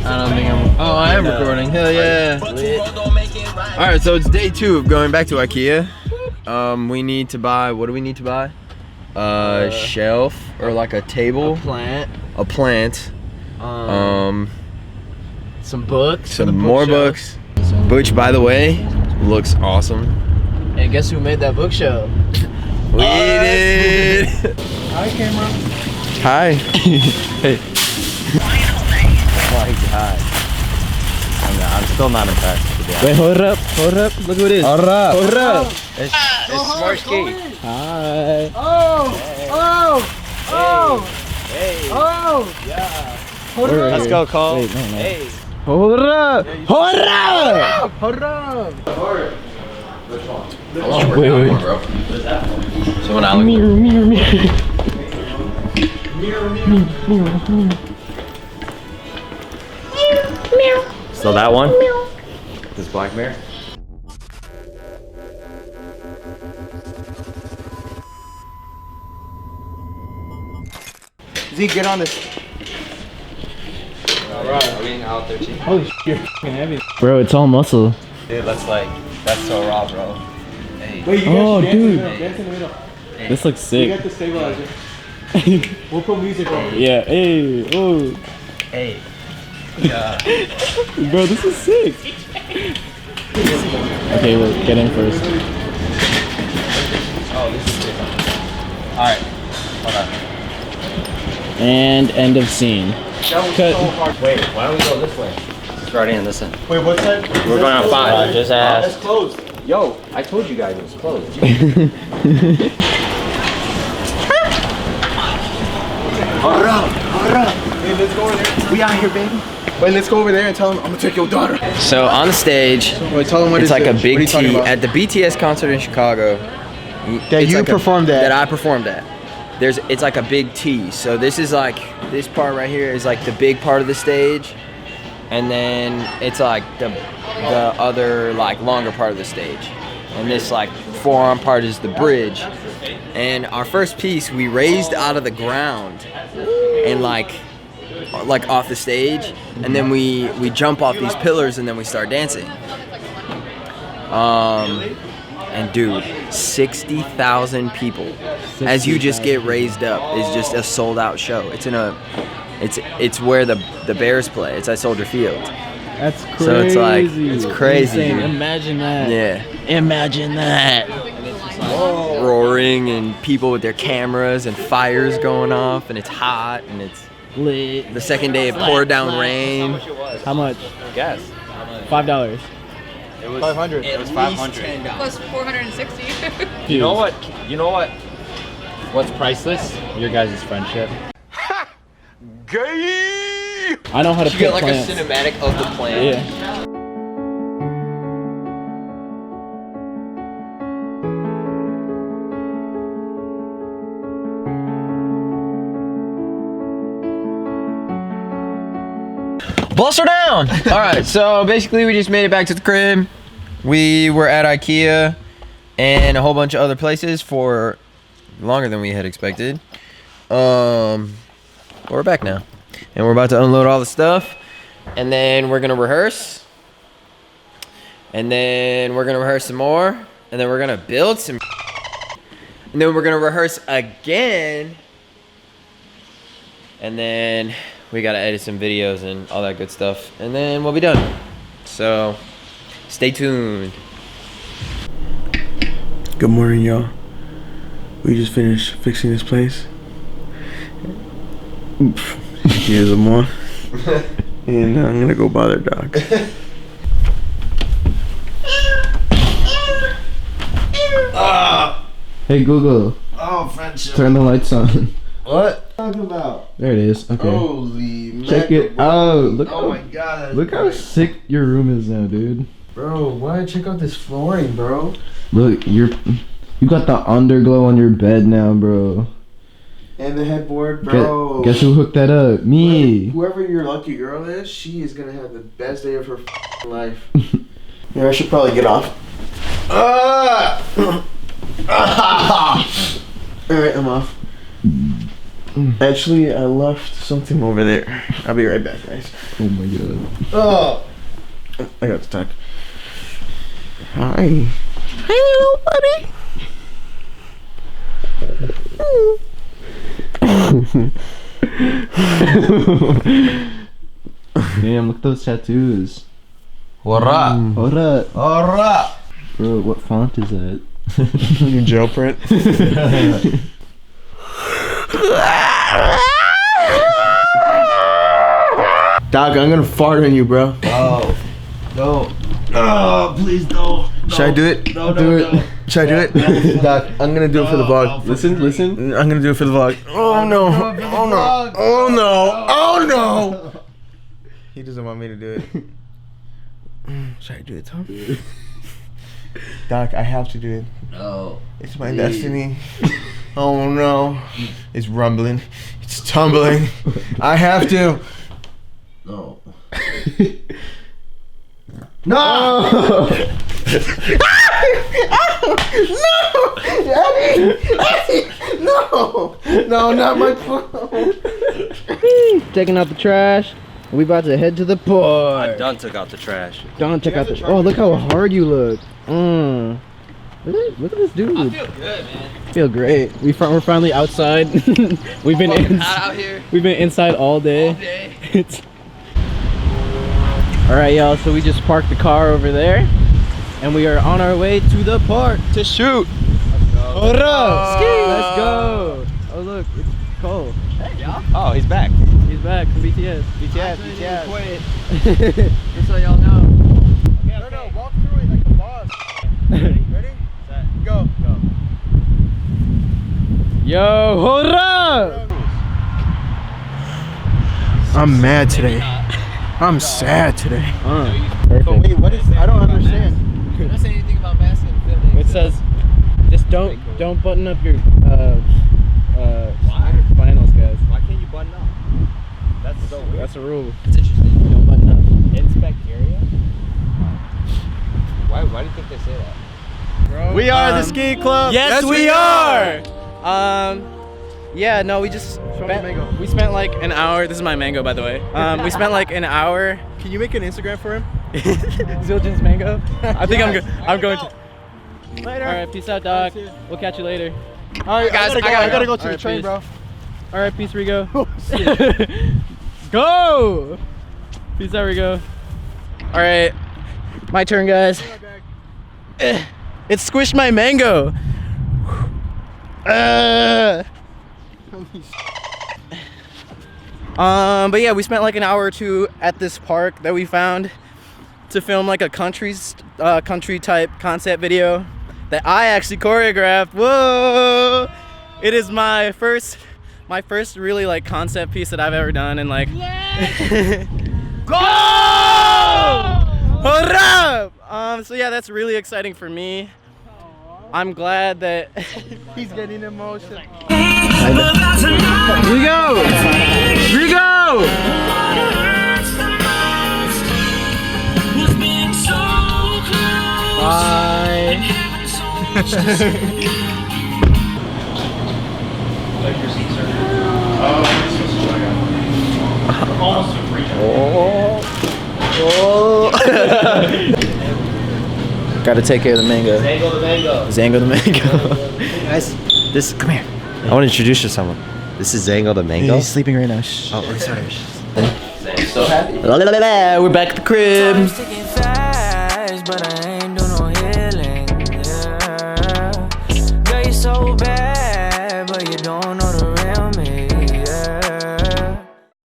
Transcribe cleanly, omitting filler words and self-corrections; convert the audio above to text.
I don't think I'm. Oh, I am recording. Hell yeah. Alright, so it's day 2 of going back to Ikea. We need to buy. What do we need to buy? A shelf or like a table. A plant. Some books. Some more books. Which, by the way, looks awesome. And guess who made that bookshelf? We did. Hi, camera. Hi. Hey. Oh my god. I'm still not impressed. Wait, hold up. Look who it is. Hold up. It's Smart Ski. Hi. Hey. Yeah. Let's go, Cole. Wait, no. Hey. Hold up. Hold up. Oh, wait. So when I look Mirror. So that one? This black mirror? Z, get on this. Alright, are we out there too? Holy shit, you're f***ing heavy. Bro, it's all muscle. Dude, that's so raw, bro. Hey. Wait, you Oh, guys dude. dance in the middle. Hey. This looks You sick. got the stabilizer. We'll put music on. Yeah, hey, oh. Hey. Yeah. Bro, this is sick. Okay, we'll get in first. Oh, this is good. Alright. Hold on. And end of scene. That was Cut. so hard. Wait, why don't we go this way? It's right in, listen. Wait, what's that? We're going on 5. Just That's ask. closed. Yo, I told you guys it was closed. Hurrah! Hey, let's go over there. We out here, baby. Wait, let's go over there and tell them I'm gonna take your daughter. So on the stage, Wait, tell them what it's like a What are big you talking T about? at the BTS concert in Chicago. That It's you like performed at. That I performed at. It's like a big T. So this is like, this part right here is like the big part of the stage, and then it's like the other like longer part of the stage, and this like forearm part is the bridge. And our first piece we raised out of the ground and like off the stage, and then we jump off these pillars and then we start dancing. And dude, 60,000 people as you just get raised up is just a sold out show. It's where the Bears play. It's at Soldier Field. That's crazy. So it's like, it's crazy. Insane. Dude. Imagine that. Yeah. Imagine that. Roaring and people with their cameras and fires going off, and it's hot, and it's Lit. the second day it poured down rain. How much? Guess. $5. It was 500. It was At 500. Plus 460. You know what? What's priceless? Your guys' friendship. Gay! I know how to You pick get like plants. a cinematic of the plant. Yeah. Bust her down! Alright, so basically we just made it back to the crib. We were at Ikea and a whole bunch of other places for longer than we had expected. But we're back now. And we're about to unload all the stuff. And then we're gonna rehearse. And then we're gonna rehearse some more. And then we're gonna build some. And then we're gonna rehearse again. And then we gotta edit some videos and all that good stuff, and then we'll be done. So, stay tuned. Good morning, y'all. We just finished fixing this place. Here's some more. And I'm gonna go bother Doc. Hey Google, Oh, friendship. turn the lights on. What? Talking about? There it is. Okay. Holy Check it out. Look Oh how, my god. look how sick your room is now, dude. Bro, why check out this flooring, bro? Look, you got the underglow on your bed now, bro. And the headboard, bro. Guess who hooked that up? Me. Whoever your lucky girl is, she is gonna have the best day of her life. Yeah, I should probably get off. Alright, I'm off. Actually, I left something over there. I'll be right back, guys. Oh my god. Oh, I got to talk. Hi. Hey, little buddy. Damn, look at those tattoos. What up? What up? Alright. Bro, what font is that? New gel print. Doc, I'm gonna fart on you, bro. Oh. No. Oh, please no. Should I do it? No, do it. Should I do it? Doc, I'm gonna do it for the vlog. Listen. I'm gonna do it for the vlog. Oh no. Oh no. Oh no. Oh no. He doesn't want me to do it. Should I do it, Tom? Doc, I have to do it. No. It's my destiny. Oh no. It's rumbling. It's tumbling. I have to. No. No! No! Daddy! Daddy! No! No, not my phone. Taking out the trash. We about to head to the port. I done took out the trash. Don't check out the. Oh, look how hard you look. Look at this dude. I feel good, man. Feel great. We're finally outside. We've been Out here We've been inside all day. all day. All right, y'all. So we just parked the car over there, and we are on our way to the park to shoot. Hold up. Let's go. Oh look, it's Cole. Hey, y'all. Oh, he's back. He's back from BTS. BTS. Just so y'all know. No, walk through it like a boss. Ready? Go. Yo, hold up. I'm mad today. I'm sad today. Perfect. But wait, what is? I don't understand. Did I say anything about masking and filming? It says, just don't button up your finals, guys. Why can't you button up? That's so weird. That's a rule. It's interesting. Don't button up. Inspect area? Why do you think they say that? We are the ski club. Yes, we are. Yeah, no, we just mango. we spent like an hour. This is my mango, by the way. We spent like an hour. Can you make an Instagram for him? Zildjian's mango. I think Yes. I'm going to. Later. All right, peace out, Doc. We'll catch you later. All right, Guys, I gotta go to All the right, train, peace. bro. All right, peace, Rigo. Go. Peace out, Rigo. All right, my turn, guys. It squished my mango. But yeah, we spent like an hour or two at this park that we found to film like a country type concept video that I actually choreographed. Whoa! It is my first really like concept piece that I've ever done, and like go! Hold up! So yeah, that's really exciting for me. I'm glad that He's getting emotional. Rigo! Bye. Gotta take care of the mango. Zango the mango. Guys, come here. I want to introduce you to someone. This is Zango the Mango. He's sleeping right now. Shh. Oh, I'm sorry. So happy. We're back at the crib. I'm sticking fast, but I ain't do no healing. Yeah. Girl, you so bad, but you don't know the